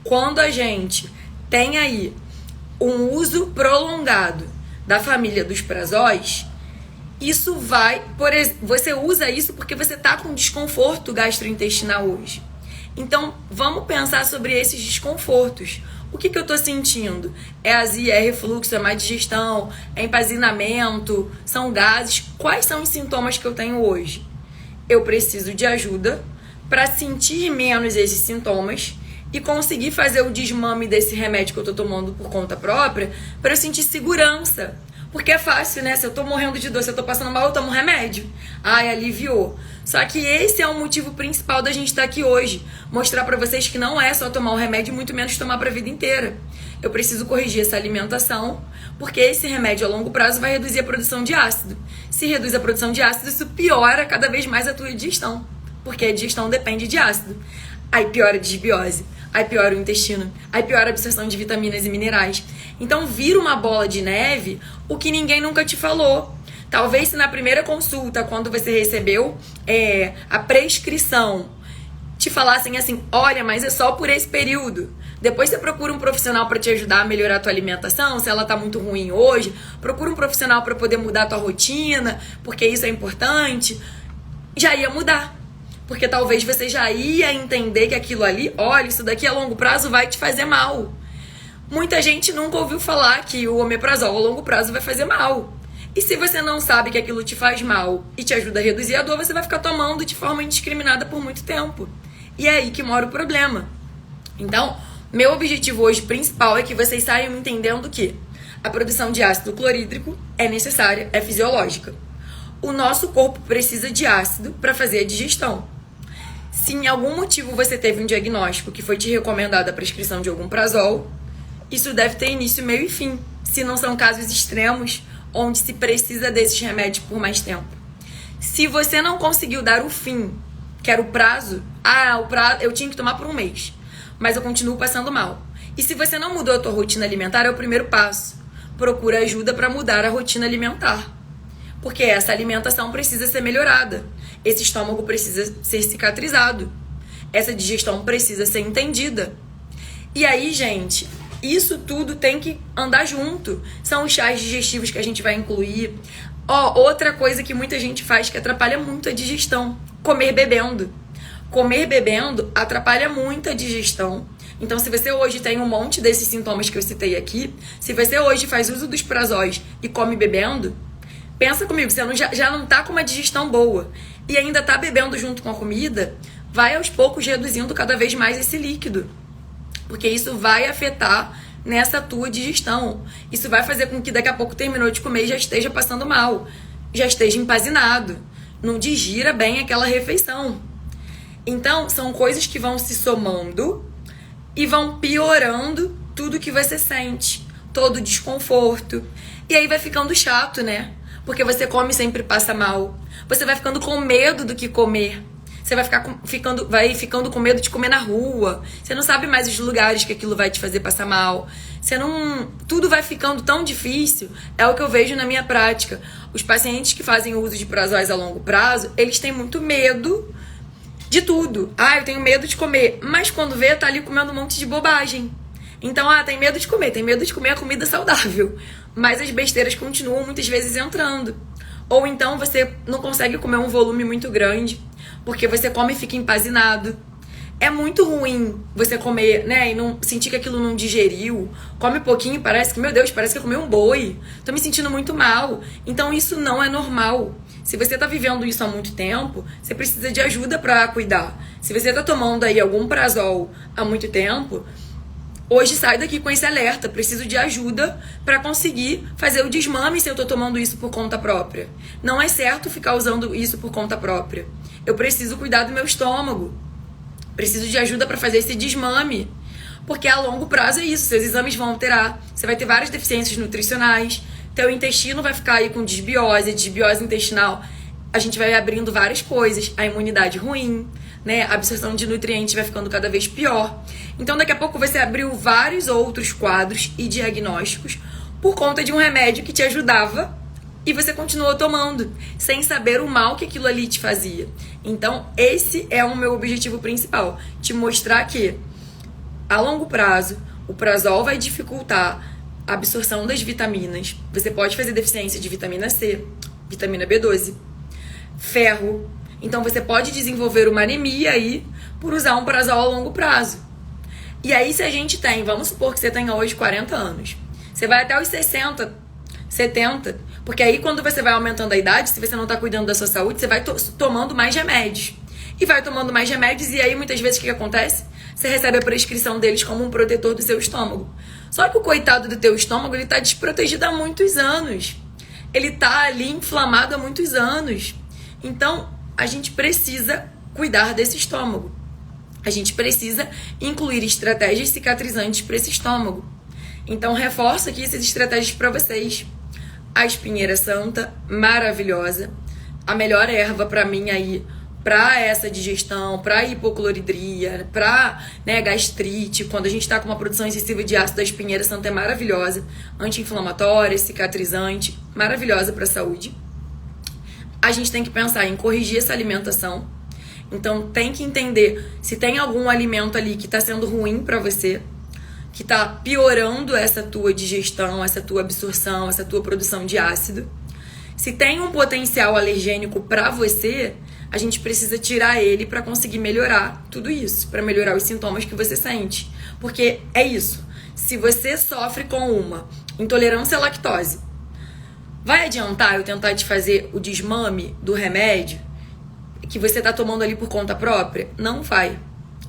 Quando a gente tem aí um uso prolongado da família dos prazóis, isso vai, você usa isso porque você tá com desconforto gastrointestinal hoje. Então, vamos pensar sobre esses desconfortos. O que eu tô sentindo? É azia, é refluxo, é má digestão, é empazinamento, são gases. Quais são os sintomas que eu tenho hoje? Eu preciso de ajuda para sentir menos esses sintomas e conseguir fazer o desmame desse remédio que eu tô tomando por conta própria para eu sentir segurança. Porque é fácil, né? Se eu tô morrendo de dor, se eu tô passando mal, eu tomo remédio. Ai, aliviou. Só que esse é o motivo principal da gente estar aqui hoje. Mostrar pra vocês que não é só tomar o remédio, muito menos tomar pra vida inteira. Eu preciso corrigir essa alimentação, porque esse remédio a longo prazo vai reduzir a produção de ácido. Se reduz a produção de ácido, isso piora cada vez mais a tua digestão. Porque a digestão depende de ácido. Aí piora a desbiose, aí piora o intestino, aí piora a absorção de vitaminas e minerais. Então vira uma bola de neve o que ninguém nunca te falou. Talvez se na primeira consulta, quando você recebeu a prescrição, te falassem assim, olha, mas é só por esse período. Depois você procura um profissional para te ajudar a melhorar a tua alimentação, se ela tá muito ruim hoje, procura um profissional para poder mudar a tua rotina, porque isso é importante. Já ia mudar. Porque talvez você já ia entender que aquilo ali, olha, isso daqui a longo prazo vai te fazer mal. Muita gente nunca ouviu falar que o omeprazol a longo prazo vai fazer mal. E se você não sabe que aquilo te faz mal e te ajuda a reduzir a dor, você vai ficar tomando de forma indiscriminada por muito tempo. E é aí que mora o problema. Então, meu objetivo hoje principal é que vocês saiam entendendo que a produção de ácido clorídrico é necessária, é fisiológica. O nosso corpo precisa de ácido para fazer a digestão. Se em algum motivo você teve um diagnóstico que foi te recomendada a prescrição de algum prazol, isso deve ter início, meio e fim, se não são casos extremos onde se precisa desses remédios por mais tempo. Se você não conseguiu dar o fim, que era o prazo, eu tinha que tomar por um mês, mas eu continuo passando mal. E se você não mudou a tua rotina alimentar, é o primeiro passo. Procura ajuda para mudar a rotina alimentar. Porque essa alimentação precisa ser melhorada. Esse estômago precisa ser cicatrizado. Essa digestão precisa ser entendida. E aí, gente, isso tudo tem que andar junto. São os chás digestivos que a gente vai incluir. Outra coisa que muita gente faz que atrapalha muito a digestão. Comer bebendo. Comer bebendo atrapalha muito a digestão. Então, se você hoje tem um monte desses sintomas que eu citei aqui, se você hoje faz uso dos prazóis e come bebendo, pensa comigo, você já não tá com uma digestão boa e ainda tá bebendo junto com a comida, vai aos poucos reduzindo cada vez mais esse líquido. Porque isso vai afetar nessa tua digestão. Isso vai fazer com que daqui a pouco terminou de comer e já esteja passando mal, já esteja empazinado, não digira bem aquela refeição. Então, são coisas que vão se somando e vão piorando tudo que você sente, todo o desconforto. E aí vai ficando chato, né? Porque você come e sempre passa mal. Você vai ficando com medo do que comer. Você vai ficando com medo de comer na rua. Você não sabe mais os lugares que aquilo vai te fazer passar mal. Tudo vai ficando tão difícil. É o que eu vejo na minha prática. Os pacientes que fazem uso de prazóis a longo prazo, eles têm muito medo de tudo. Eu tenho medo de comer. Mas quando vê, tá ali comendo um monte de bobagem. Então, tem medo de comer a comida saudável. Mas as besteiras continuam muitas vezes entrando. Ou então você não consegue comer um volume muito grande, porque você come e fica empazinado. É muito ruim você comer, né, e não sentir que aquilo não digeriu. Come pouquinho e parece que, meu Deus, parece que eu comi um boi. Tô me sentindo muito mal. Então isso não é normal. Se você tá vivendo isso há muito tempo, você precisa de ajuda pra cuidar. Se você tá tomando aí algum prazol há muito tempo, hoje sai daqui com esse alerta, preciso de ajuda para conseguir fazer o desmame se eu tô tomando isso por conta própria. Não é certo ficar usando isso por conta própria. Eu preciso cuidar do meu estômago. Preciso de ajuda para fazer esse desmame. Porque a longo prazo é isso, seus exames vão alterar. Você vai ter várias deficiências nutricionais, teu intestino vai ficar aí com desbiose intestinal. A gente vai abrindo várias coisas, a imunidade ruim, né? A absorção de nutrientes vai ficando cada vez pior. Então, daqui a pouco você abriu vários outros quadros e diagnósticos por conta de um remédio que te ajudava e você continuou tomando, sem saber o mal que aquilo ali te fazia. Então, esse é o meu objetivo principal, te mostrar que a longo prazo, o prazol vai dificultar a absorção das vitaminas. Você pode fazer deficiência de vitamina C, vitamina B12, ferro. Então você pode desenvolver uma anemia aí por usar um prazol a longo prazo. E aí se a gente tem, vamos supor que você tenha hoje 40 anos, você vai até os 60, 70, porque aí quando você vai aumentando a idade, se você não está cuidando da sua saúde, você vai tomando mais remédios. E vai tomando mais remédios e aí muitas vezes o que acontece? Você recebe a prescrição deles como um protetor do seu estômago. Só que o coitado do teu estômago, ele tá desprotegido há muitos anos. Ele tá ali inflamado há muitos anos. Então, a gente precisa cuidar desse estômago. A gente precisa incluir estratégias cicatrizantes para esse estômago. Então, reforço aqui essas estratégias para vocês. A espinheira santa, maravilhosa. A melhor erva para mim aí, para essa digestão, para hipocloridria, para gastrite, quando a gente está com uma produção excessiva de ácido, a espinheira santa é maravilhosa, anti-inflamatória, cicatrizante, maravilhosa para a saúde. A gente tem que pensar em corrigir essa alimentação, então tem que entender se tem algum alimento ali que está sendo ruim para você, que está piorando essa tua digestão, essa tua absorção, essa tua produção de ácido. Se tem um potencial alergênico para você, a gente precisa tirar ele para conseguir melhorar tudo isso, para melhorar os sintomas que você sente. Porque é isso, se você sofre com uma intolerância à lactose, vai adiantar eu tentar te fazer o desmame do remédio que você está tomando ali por conta própria? Não vai.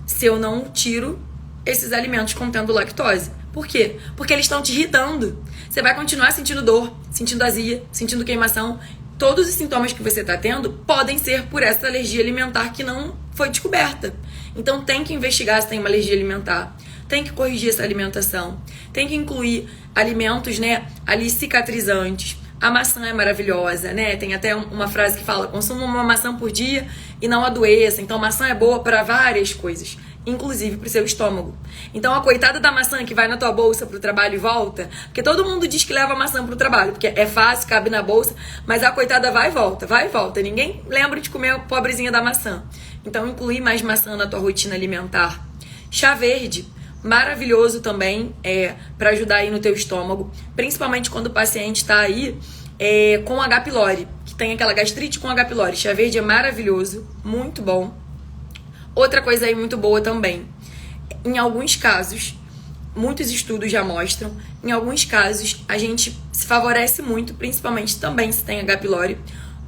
Se eu não tiro esses alimentos contendo lactose. Por quê? Porque eles estão te irritando. Você vai continuar sentindo dor, sentindo azia, sentindo queimação. Todos os sintomas que você está tendo podem ser por essa alergia alimentar que não foi descoberta. Então tem que investigar se tem uma alergia alimentar. Tem que corrigir essa alimentação. Tem que incluir alimentos, ali cicatrizantes. A maçã é maravilhosa, Tem até uma frase que fala: consuma uma maçã por dia e não adoeça. Então maçã é boa para várias coisas, inclusive para o seu estômago. Então a coitada da maçã que vai na tua bolsa pro trabalho e volta, porque todo mundo diz que leva maçã pro trabalho, porque é fácil, cabe na bolsa, mas a coitada vai e volta. Ninguém lembra de comer a pobrezinha da maçã. Então incluir mais maçã na tua rotina alimentar. Chá verde, maravilhoso também, para ajudar aí no teu estômago, principalmente quando o paciente está aí com H. pylori, que tem aquela gastrite com H. pylori. Chá verde é maravilhoso, muito bom. Outra coisa aí muito boa também, em alguns casos, muitos estudos já mostram, em alguns casos a gente se favorece muito, principalmente também se tem H. pylori,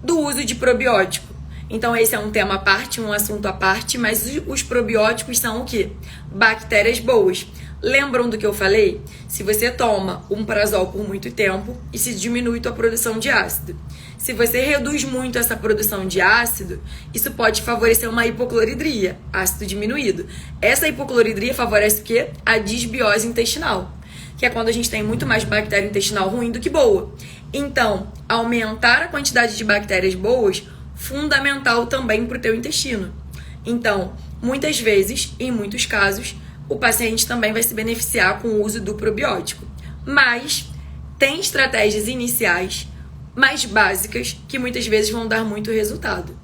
do uso de probiótico. Então esse é um tema à parte, um assunto à parte, mas os probióticos são o quê? Bactérias boas. Lembram do que eu falei? Se você toma um prazol por muito tempo, isso diminui tua produção de ácido. Se você reduz muito essa produção de ácido, isso pode favorecer uma hipocloridria, ácido diminuído. Essa hipocloridria favorece o quê? A disbiose intestinal, que é quando a gente tem muito mais bactéria intestinal ruim do que boa. Então, aumentar a quantidade de bactérias boas, fundamental também para o teu intestino. Então, muitas vezes, em muitos casos, o paciente também vai se beneficiar com o uso do probiótico. Mas tem estratégias iniciais mais básicas que muitas vezes vão dar muito resultado.